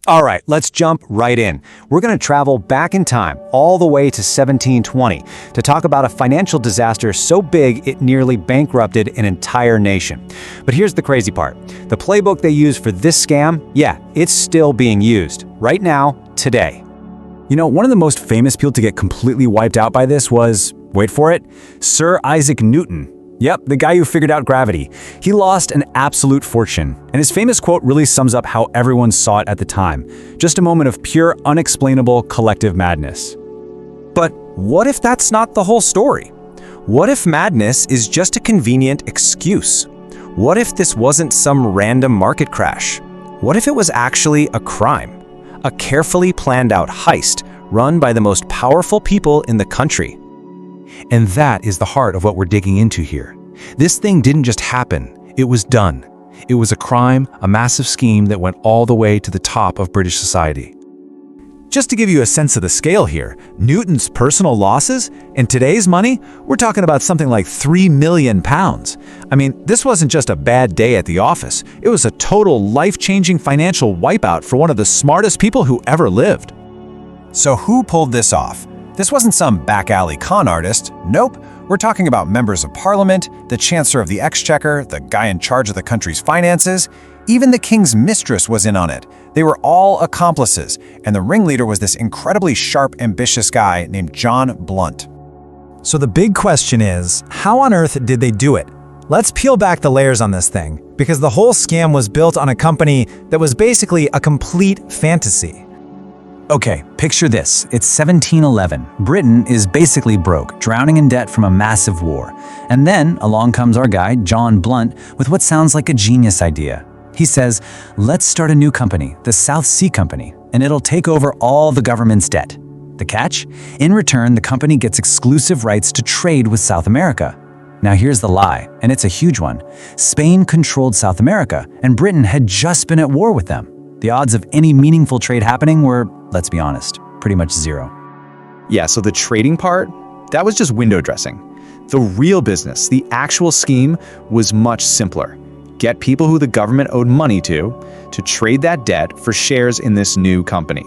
All right, let's jump right in. We're going to travel back in time, all the way to 1720, to talk about a financial disaster so big it nearly bankrupted an entire nation. But here's the crazy part. The playbook they used for this scam, yeah, it's still being used, right now, today. You know, one of the most famous people to get completely wiped out by this was, wait for it, Sir Isaac Newton. Yep, the guy who figured out gravity. He lost an absolute fortune, and his famous quote really sums up how everyone saw it at the time. Just a moment of pure, unexplainable collective madness. But what if that's not the whole story? What if madness is just a convenient excuse? What if this wasn't some random market crash? What if it was actually a crime? A carefully planned out heist run by the most powerful people in the country? And that is the heart of what we're digging into here. This thing didn't just happen, it was done. It was a crime, a massive scheme that went all the way to the top of British society. Just to give you a sense of the scale here, Newton's personal losses, in today's money, we're talking about something like £3 million. I mean, this wasn't just a bad day at the office, it was a total life-changing financial wipeout for one of the smartest people who ever lived. So who pulled this off? This wasn't some back-alley con artist. Nope, we're talking about members of parliament, the Chancellor of the Exchequer, the guy in charge of the country's finances. Even the king's mistress was in on it. They were all accomplices, and the ringleader was this incredibly sharp, ambitious guy named John Blunt. So the big question is, how on earth did they do it? Let's peel back the layers on this thing, because the whole scam was built on a company that was basically a complete fantasy. Okay, picture this. It's 1711. Britain is basically broke, drowning in debt from a massive war. And then along comes our guy, John Blunt, with what sounds like a genius idea. He says, let's start a new company, the South Sea Company, and it'll take over all the government's debt. The catch? In return, the company gets exclusive rights to trade with South America. Now here's the lie, and it's a huge one. Spain controlled South America, and Britain had just been at war with them. The odds of any meaningful trade happening were, let's be honest, pretty much zero. Yeah, so the trading part, that was just window dressing. The real business, the actual scheme, was much simpler. Get people who the government owed money to trade that debt for shares in this new company.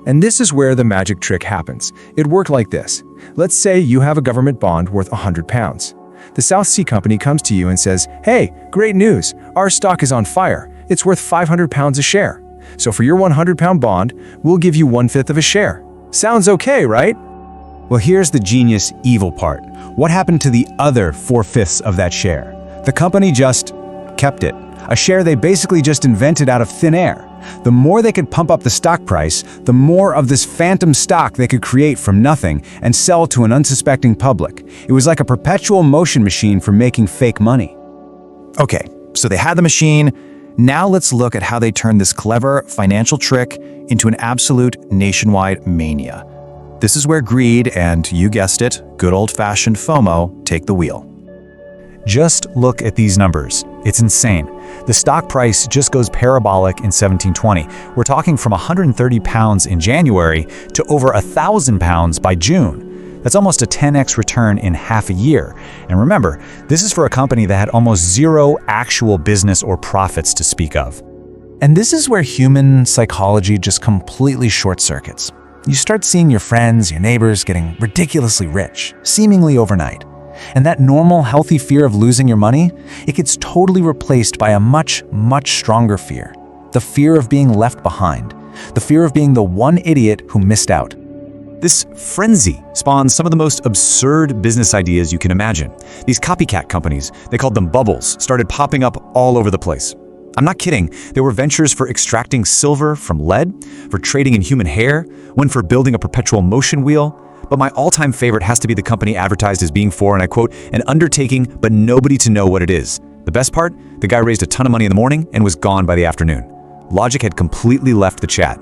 And this is where the magic trick happens. It worked like this. Let's say you have a government bond worth £100. The South Sea Company comes to you and says, hey, great news, our stock is on fire. It's worth £500 a share. So for your £100 bond, we'll give you 1/5 of a share. Sounds okay, right? Well, here's the genius evil part. What happened to the other 4/5 of that share? The company just kept it. A share they basically just invented out of thin air. The more they could pump up the stock price, the more of this phantom stock they could create from nothing and sell to an unsuspecting public. It was like a perpetual motion machine for making fake money. Okay, so they had the machine. Now let's look at how they turned this clever financial trick into an absolute nationwide mania. This is where greed and, you guessed it, good old-fashioned FOMO take the wheel. Just look at these numbers. It's insane. The stock price just goes parabolic in 1720. We're talking from £130 in January to over £1,000 by June. That's almost a 10x return in half a year. And remember, this is for a company that had almost zero actual business or profits to speak of. And this is where human psychology just completely short circuits. You start seeing your friends, your neighbors getting ridiculously rich, seemingly overnight. And that normal, healthy fear of losing your money, it gets totally replaced by a much, much stronger fear. The fear of being left behind. The fear of being the one idiot who missed out. This frenzy spawns some of the most absurd business ideas you can imagine. These copycat companies, they called them bubbles, started popping up all over the place. I'm not kidding. There were ventures for extracting silver from lead, for trading in human hair, one for building a perpetual motion wheel. But my all-time favorite has to be the company advertised as being for, and I quote, an undertaking, but nobody to know what it is. The best part? The guy raised a ton of money in the morning and was gone by the afternoon. Logic had completely left the chat.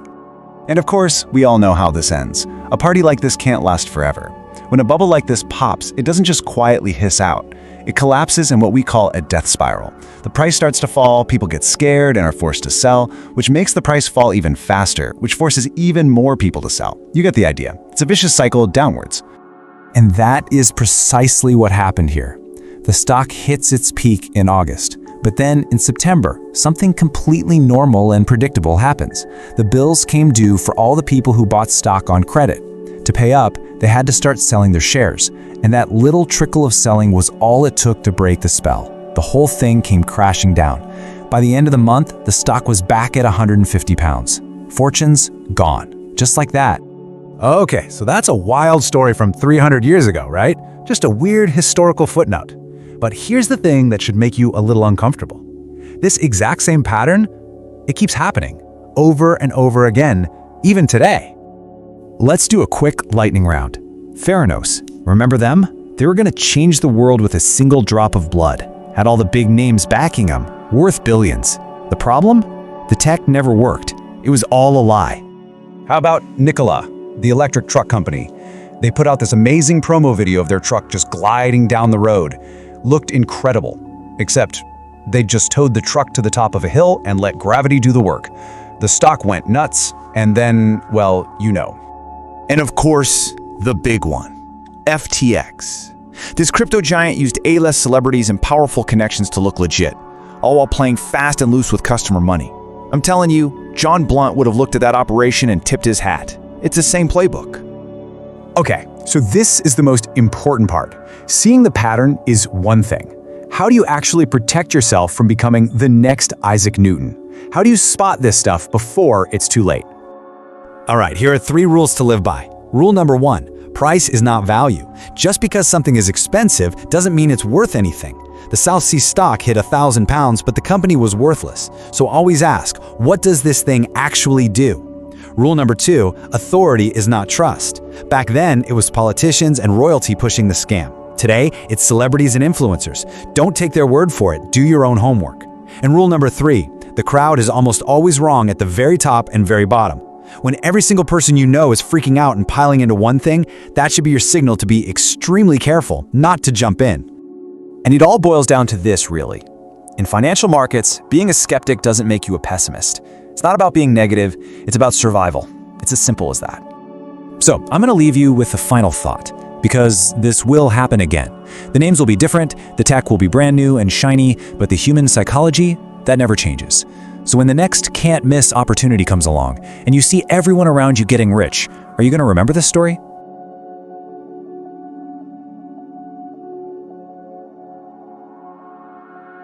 And of course, we all know how this ends. A party like this can't last forever. When a bubble like this pops, it doesn't just quietly hiss out. It collapses in what we call a death spiral. The price starts to fall, people get scared and are forced to sell, which makes the price fall even faster, which forces even more people to sell. You get the idea. It's a vicious cycle downwards. And that is precisely what happened here. The stock hits its peak in August. But then, in September, something completely normal and predictable happens. The bills came due for all the people who bought stock on credit. To pay up, they had to start selling their shares, and that little trickle of selling was all it took to break the spell. The whole thing came crashing down. By the end of the month, the stock was back at £150. Fortunes gone. Just like that. Okay, so that's a wild story from 300 years ago, right? Just a weird historical footnote. But here's the thing that should make you a little uncomfortable. This exact same pattern, it keeps happening over and over again, even today. Let's do a quick lightning round. Theranos, remember them? They were going to change the world with a single drop of blood. Had all the big names backing them, worth billions. The problem? The tech never worked. It was all a lie. How about Nikola, the electric truck company? They put out this amazing promo video of their truck just gliding down the road. Looked incredible, except they just towed the truck to the top of a hill and let gravity do the work. The stock went nuts, and then, well, you know. And of course, the big one, FTX. This crypto giant used A-list celebrities and powerful connections to look legit, all while playing fast and loose with customer money. I'm telling you, John Blunt would have looked at that operation and tipped his hat. It's the same playbook. Okay, so this is the most important part. Seeing the pattern is one thing. How do you actually protect yourself from becoming the next Isaac Newton? How do you spot this stuff before it's too late? All right, here are 3 rules to live by. Rule number 1, price is not value. Just because something is expensive doesn't mean it's worth anything. The South Sea stock hit £1,000, but the company was worthless. So always ask, what does this thing actually do? Rule number 2, authority is not trust. Back then, it was politicians and royalty pushing the scam. Today, it's celebrities and influencers. Don't take their word for it, do your own homework. And rule number 3, the crowd is almost always wrong at the very top and very bottom. When every single person you know is freaking out and piling into one thing, that should be your signal to be extremely careful, not to jump in. And it all boils down to this, really. In financial markets, being a skeptic doesn't make you a pessimist. It's not about being negative, it's about survival. It's as simple as that. So, I'm going to leave you with a final thought, because this will happen again. The names will be different, the tech will be brand new and shiny, but the human psychology, that never changes. So when the next can't-miss opportunity comes along, and you see everyone around you getting rich, are you going to remember this story?